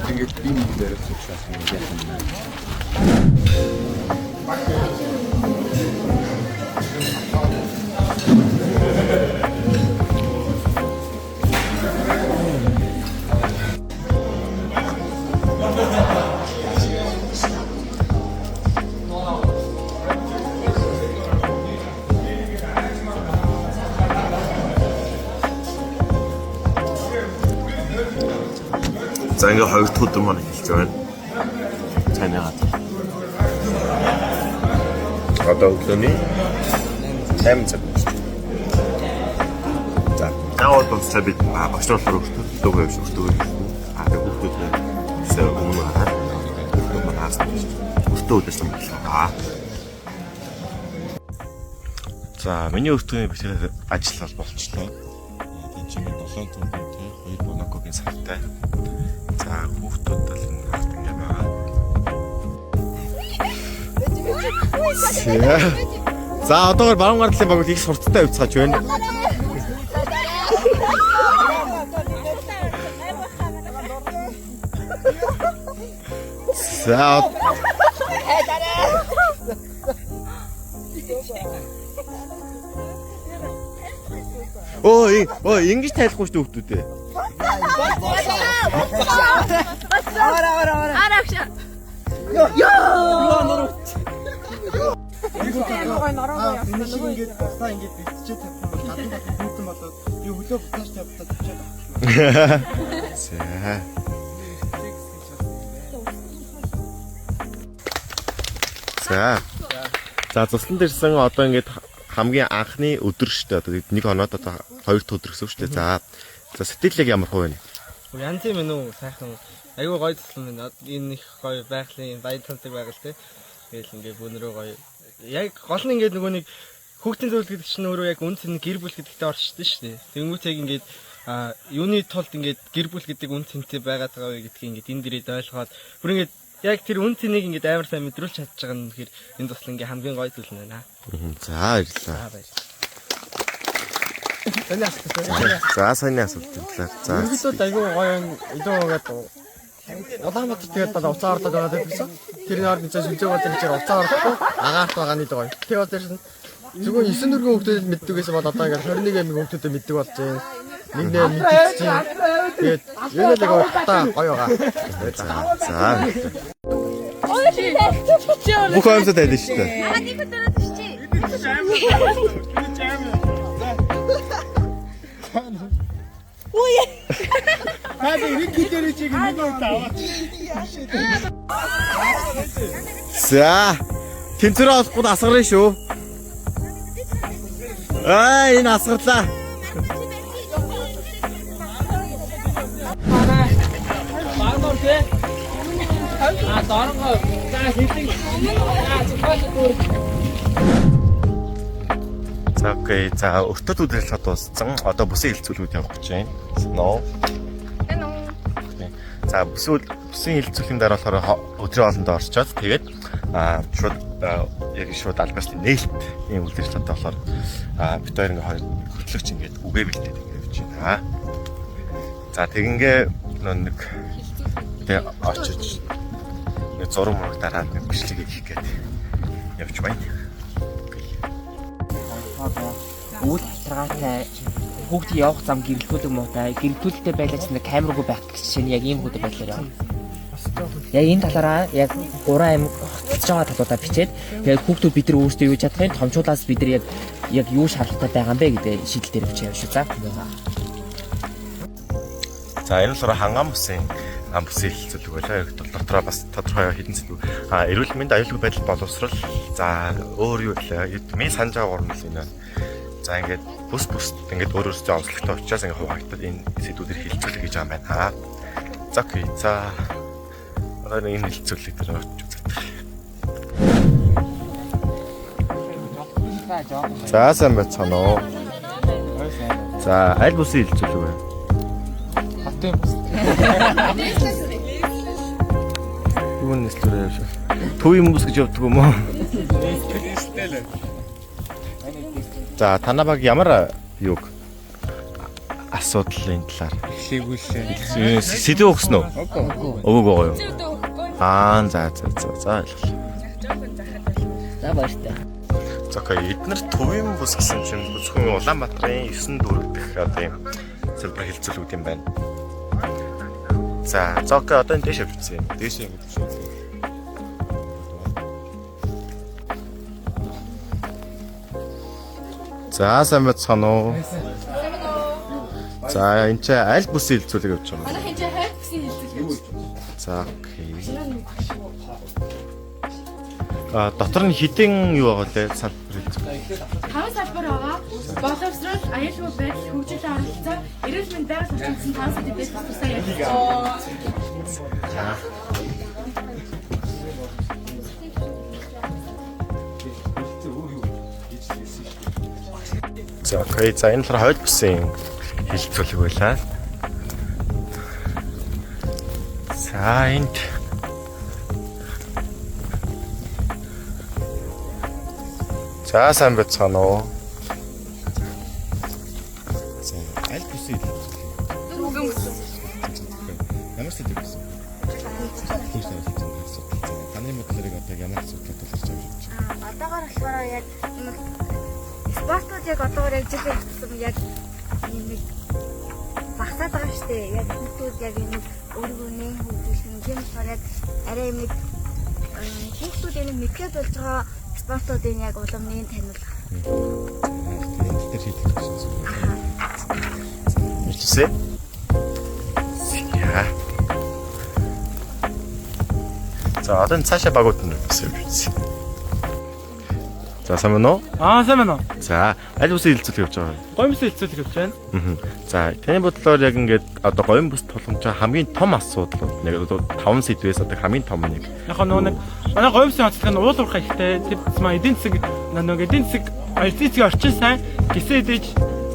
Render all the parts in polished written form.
Ингээд би нэг дээрээс учраас юм яах юм бэ? За ингээ хоёр дахь өдөр маань эхэлж байна. Цайны газар. Одоо өглөөний 8 цаг байна. За, наавал дуусчаа бид багшлуулахаар өгтөг явж өгтөг. Тэгээ хүүхдүүдээ өмнө хараад өгтөг манаас өгтөг өдөрс юм байна. За, миний өртгөний битээр ажиллал болчихлоо. Энд чинь 7 төгрөгтэй 2 монокогийн сартай. За, хүүхдүүд тал энэ харт ингэ байгаа. За, одоогоор баруун гартлын баг их сурттай явцгааж байна. За. Ой, ингэж тайлахгүй шүү хүүхдүүдээ. За цуслан дэрсэн одоо ингээд хамгийн анхны өдөр шүү дээ. Нэг оноод одоо 2 дахь өдөр гэсэн үг шүү дээ. За сэтгэл яг ямар хувь вэ? Янз юм уу сайхан айгүй гоё цуслан байна. Энэ их гоё байгалийн баян тонцог байгаль те. Тэгэл ингээд бүүнрөө гоё. Яг гол нь ингээд нөгөө нэг хүүхдийн зөвлөл гэдэг чинь өөрөө яг үн цэн гэр бүл гэдэгтээ орчдөө шүү дээ. Тэнгүүт яг ингээд юуны тулд ингээд гэр бүл гэдэг үн цэнтэй байгаад байгаа вэ гэдгийг ингээд энэ дэрээд ойлгоод бүр ингээд яг тэр үн цэнийг ингээд амар сайн мэдрүүлж чадж байгаа нь тэгэхээр энэ туслан ингээд хамгийн гоё зүйл байна. За баярлалаа. За сайн асуулт байлаа. За. Ерөнхийдөө айгүй гоё идүүгээд Улаанбаатар тэгээд одоо уцаа орлоод байгаа гэсэн. Тэрний орд цааш үзэг бодож ирээ уцаа орлохгүй агаарт байгаа нэг гоё. Тэгээд тэр зүгээр 9 дөрвөн хүүхдүүд мэддэгээс бол одоо ингээд 21 амиг хүүхдүүдэд мэддэг болж байна. Нэг нэ мэдчихсэн. Тэгээд юу нэг та гоё байгаа. За. Бүх юмсад байдаг шүү дээ. Нэг өдрөд чи. Ой. Хаадаг нэг гитэрэ чиг нэг таваа. За. Тэнцвэр олохгүй асгарна шүү. Энэ асгарлаа. Баанор те. Дорнгоо. За хэлдэг. Цогцол. За окей. За өртөд үдирэл дууссан. Одоо бүсийн хилцүүлүүд явах гэж байна. Ноо. За бүсийн хилцүүлийн дараа болохоор өдрийн хоолнд орчоод тэгээд шууд яг шууд албаас нээлт ийм үлдэрч чаддаг болохоор бид хоёр ингээ хөтлөгч ингээд үгээ бэлдээд ингээ явж байна. За тэгингээ нэг тэг очиж нэг зураг мөрөг дараад нэг бичлэг хийх гээд явж байна. Үйл хатаргаатай хүүхдийн явах зам гэрэлтүүлэг муутай гэрэлтүүлэлтэй байлаач нэг камергүй байх гэж чинь яг ийм хүүхдүүд байлаа яа. Яг энэ талаараа яг 3 аймаг хотолж байгаа талуудаа бичээд тэгээд хүүхдүүд бид нар өөрсдөө юу чадахын томчуулаас бид нар яг юу шаардлагатай байгаа юм бэ гэдэг шийдэл дээр бичиж явж шүү. За энэ л хангам бүсийн хилцүүлэг байлаа. Яг дотроо бас тодорхой хэдэн зүйл эрүүл мэнд аюулгүй байдал боловсрал за өөр юу вэ? Миний санаж байгаа гурван зүйл энэ. За ингээд бүс ингээд өөрөөсөө онцлогтой учраас ингээд хуваагдаад энэ сэдвүүдээр хилцүүлэг хийж байгаа юм байна. За окей. За одоо энэ хилцүүлэг дээр очиж үзье. За сайн байцгаана уу. За аль бүсийн хилцүүлэг вэ? Хотын бус. Юу нэслэрээ явж байна. Төвийн бус гэж явдаг юм уу? За танаа баг ямар юуг асуудлын талаар Эхлэегүй лээ. сэдв өгсөн үү? Өгөөгүй юу? За ойлголоо. За баяртай. За окей, эдгээр төвийн бус гэсэн чинь зөвхөн Улаанбаатарын 9 дүүрэг одоо юм салбар хилцүүлүүд юм байна. За окей, одоо энэ дэш авчихсан. Дэш ингэж шүү. За сайн байна уу? За энэ ч аль бүсийн хилцүүлэг явуулж байгаа юм. Манай хинжээ хайр бүсийн хэлцэл. За окей. Дотор нь хідэн юу байгаа лээ салбар хэлцүүлэг. 5 салбар байгаа. Боловсрол, аюулгүй байдал, хөгжил харилцаа, эрүүл мэндийн байгаль орчиндсан 5 сэдвээр тусаа ярьсан. За окей, за энэ болохоор хойд бүсийн хэлцүүлэг байлаа. За энд за сайн байцгаана уу? За аль бүсийн хэлцүүлэг? Ямар сэдв гэсэн? Таны бодлорыг одоо ямар асуудал тулгарч байгаа юм бэ? Одоогоор болохоор яг спортууд яг одоогоор яг жилийн тусам яг нэг багтаад байгаа шүү дээ. Яг хүүхдүүд яг нэг өөрийгөө нэм хөгжүүлэх юм болохоор яг арай нэг хүүхдүүд энэ мэдгээд болж байгаа спортуудын яг улам нэм таниулах. Тэр хийх гэсэн. Мэдчихсэн? Яа. За одоо цаашаа багууд нь гэсэн юм биш. За сайн байна уу? Сайн байна уу? За аль бүсийн хилцүүлэг явж байгаа вэ? Гоём бүсийн хилцүүлэг явж байна. За таны бодлоор яг ингээд одоо гоём бүс тулгамж хамгийн том асуудал нэг 5 сэдвээс одоо хамгийн том нэг. Яг нэг манай гоём бүсийн онцлог нь уул уурхай ихтэй. Тэр цэцмаа эдийн засаг эдийн засаг эдийн орчин сайн гисээд иж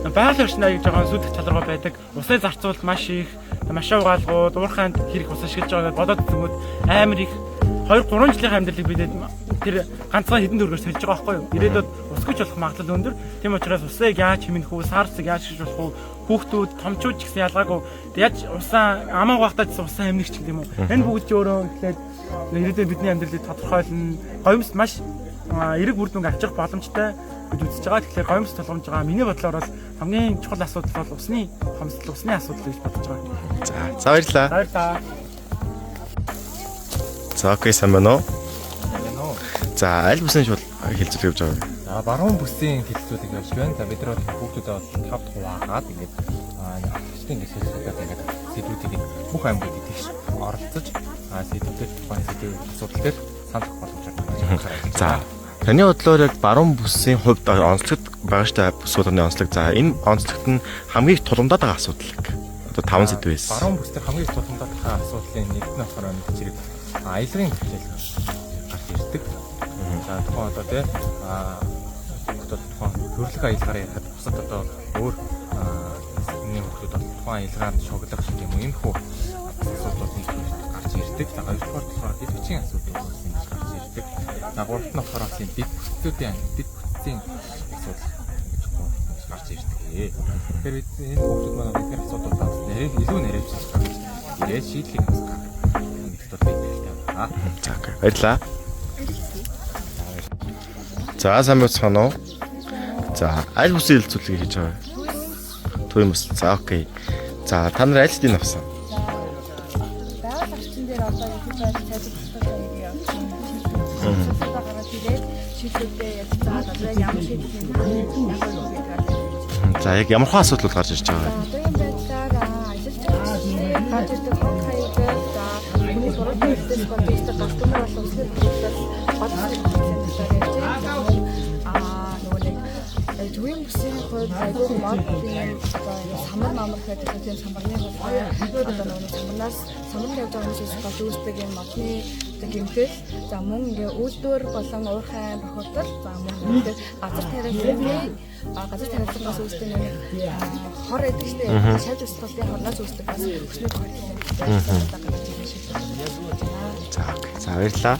байгаль орчноо гэж байгаа сүдэх чаларга байдаг. Усын зарцуулалт маш их, маш угаалгууд, уурхайнд хэрэг ус ашиглаж байгааг бодоод үзмүүд амар их 2-3 жилийн амьдралыг бидэд тэр ганцхан хэдэн төгрөгөөр сольж байгаа байхгүй юу? Ирээдүйд ус гэж болох магадлал өндөр. Тийм учраас усыг яаж хэмнэх үү, саарцыг яаж хийж болох уу? Хүүхдүүд, томчууд ч гэсэн ялгаагүй яаж усаа амаа угаахтаа гэсэн усаа хэмнэх ч юм уу. Энэ бүгд ч өөрөө ихлээр ирээдүйд бидний амьдралыг тодорхойлно. Гоёмс маш эрэг үр дүнг авчих боломжтой гэж үзэж байгаа. Тэгэхээр гоёмс тулгамж байгаа. Миний бодлоор бол хамгийн чухал асуудал бол усны хомсдол, усны асуудал гэж бодож байгаа. За баярлалаа. Баярлалаа. За окей сайн байна уу? За аль бүсийн шууд хэлцүүлэг явж байгаа вэ? За баруун бүсийн хэлцүүлэг явж байна. За бид нар хүүхдүүдэд 5 дахь хуваагаад ингээд ингээд хэлцүүлээд ингээд сэдвүүдийг бүх аймагуудад тэгш оролцож сэдвүүдээр тухайн сэдвийн асуудал дээр санал болгож байгаа. За таны бодлоор яг баруун бүсийн хувьд онцлогт байгаа штэ бүсгүүрийн онцлог. За энэ онцлогт нь хамгийн их тулгамдаад байгаа асуудал. Одоо 5 сэдвээс. Баруун бүс дээр хамгийн их тулгамдаад байгаа асуудлын нэг нь болохоор зэрэг аялгын төлөөлөл гарч ирдэг. За тухайн одоо тийм тухайн хөрөлх аялгаар ярихад бусад одоо өөр нэг хүмүүс тухайн аялгаар шоглох шиг юм уу энэ хүү асуудлууд нэг гарч ирдэг. За хоёрдугаар болохоор дэд бичгийн асуудал гарч ирдэг. За гуравт нь болохоор дэд бүтцийн асуудал гарч ирдэг. Тэгэхээр энэ хүмүүс маань бидний асуудлуудаас илүү нэрвчилж гарч ирээд шийдлийг бас гаргах нэгт байдаг. За окей. Баярлалаа. За сайн байна уу? За аль бүсийн хэлцүүлгийг хийж байгаа вэ? Төвийн бүс. За окей. За та нар аль хэдийн авсан? Байгаль орчин дээр одоо их байдлаар сайжруулах хэрэгтэй юм. Тэгээд шийдвэрээ ялцаад одоо ямар шийдвэр юм. За яг ямар хөө асуудлууд гарч ирж байгаа вэ? Одоогийн байдлаар ажилтнууд гарч ирдэг хаягаар миний сургуулийн хэсгээс боддог гастомор болон үсгээр бүлэглэл төвийн бүсийн хувьд айгүй модын самар намар гэдэг тийм самарны хувьд одоо нэг самарнаас самар явж байгаа хүмүүсээс болж үүсдэг юм модны гэмтэл за мөн ингээ үйлдвэр болон уурхай бохирдол за мөн ингээ газар тариалснаас үүсдэг нэг хор байдаг шүү дээ шавж өсөлтийн хорноос үүсдэг бас өснөө тохиолдол. За баярлалаа.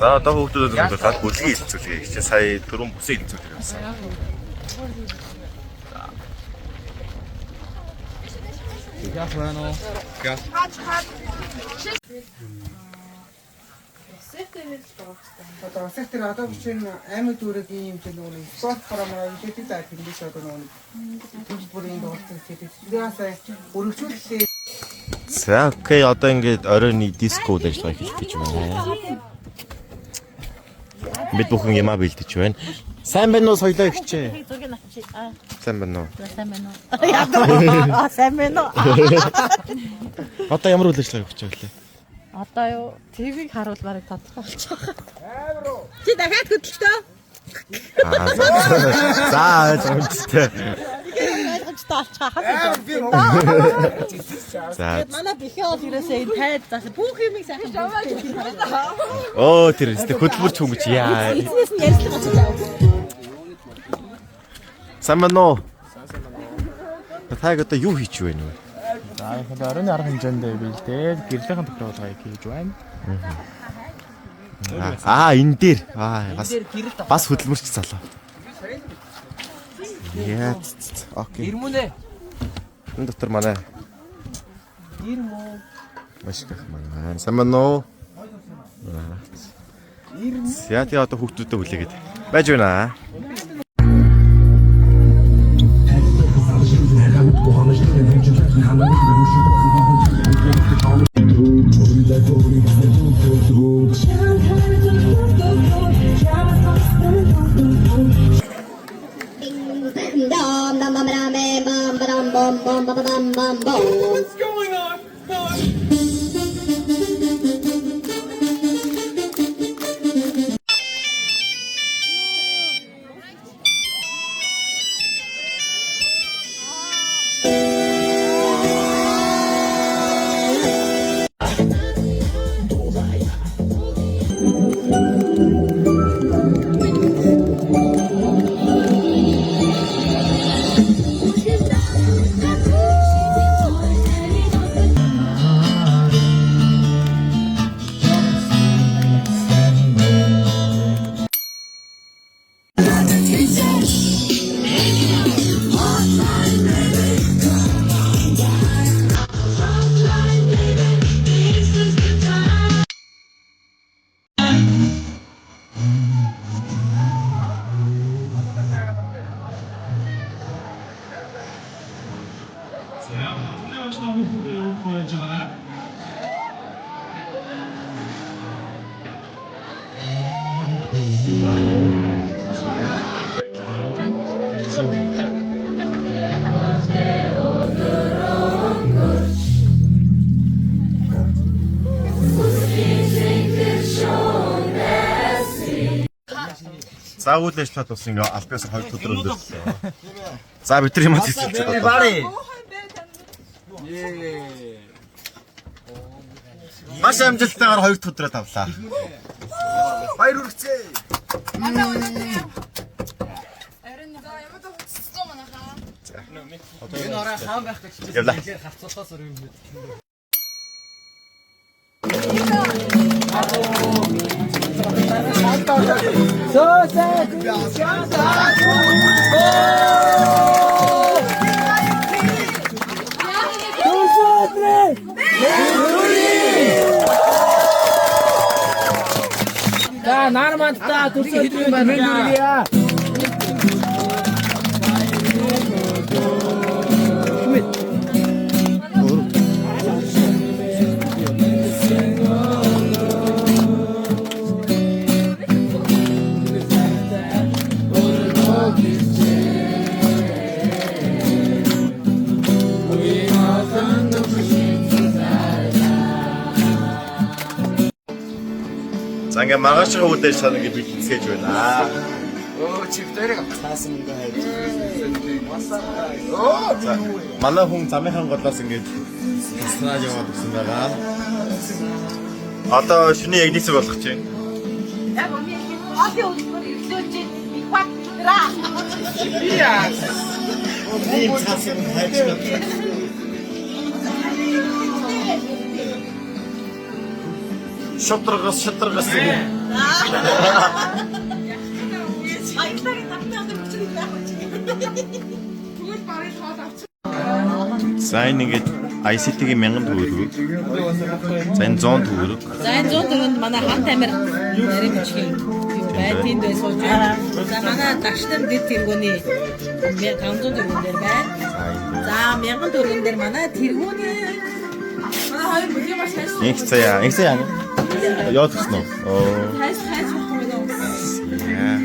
За одоо хүүхдүүдэд хөндлөлт бүлгийн хилцүүлгээ гэж сая түрүүн бүсээ хилцүүлгээ явуулсан. Одоо сектор одоо чинь аймаг дүүрэгийн юм чинь нөгөө спорт програм хийдэг заа тэндээс одоо нөгөө дижитал бүрийн дууссан гэдэг. Тэрээс өргөжүүлэлээ. За окей одоо ингээд оройны диско ажиллагаа хийж гэж байна. Бид бүхэн ямаа бэлдэж байна. Сайн байна уу соёлоо ихчээ? Сайн байна уу? Сайн байна уу? Сайн байна уу? Одоо ямар үйл ажиллагаа хийж байгаа вэ? Одоо юу ТV-г харуулмаар тодорхой болчих. Чи дахиад хөдөлтөө. За ойлгомжтой. ойлгомжтой олчихаа хаа. За Манай бихээ бол ерөөсөө энэ тайд зас бүх юмыг сайхан бэлдээ. оо тэр өстө хөдөлмөрч хүн гэж яа. Бизнес нь ярьслага болчихлоо. Сайн байна уу? Таг одоо юу хийж байна вэ? За яг л оройн арга хэмжээндээ бэлдээд гэрлийн тохиолдлогыг хийж байна. Энэ дээр бас хөдөлмөрч залуу. Яа. Окей. Ирмүнэ. Энэ дотор манай Ирмү. маш их манай. Сайн байна уу? Яа тий одоо хүүхдүүдэд хүлээгээд байж байна. What's going on? За үйл ажиллагаа тус ингээ албаас 2 өдөр өнгөрсөн. За бид нар юм хийчихэж байгаа. Маш амжилттайгаар 2 өдрөө тавлаа. Баяр хүргэцээ. Энэ орой хаан байх гэж явлаа. харцуулахаас өөр юм бэ? За нарамадта төсөө хийх юм байна. За ингээ маргаашгаа үйл ажиллагаа ингээ бэлтгэж байна. Оо чивдэрэг цаасан юм байна. За манай хүн замынхан голоос ингээд стад яваад ирсэн байгаа. Одоо шөнийн яг нийцэг болох чинь. Яг үнэ хоолны өдөр ирлөөж их бatra. Яа. Ийм цаасан хайж байна. Шатргас. Аялагын тавтай өдөр өчрөг байх үү? Тэгвэл барыг хоол авчих. За энэ ингээд ICT-ийн 1000 төгрөг. За энэ 100 төгрөг. За энэ 100 төгрөнд манай хамт амир нарийн бичгийн байтын дээр сууж байна. За манай дагш нар дэд тэргүүний 500 төгрөгөн дээр байна. За 1000 төгрөгөн дээр манай тэргүүний манай хоёр бүлгийн маш хайс. Инх цаа. Яа гэсэн үү? Хайс байхгүй юм. Яа.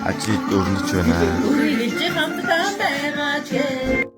Ажид өрнөж байна. Үргэлж хамтдаа байгаа ч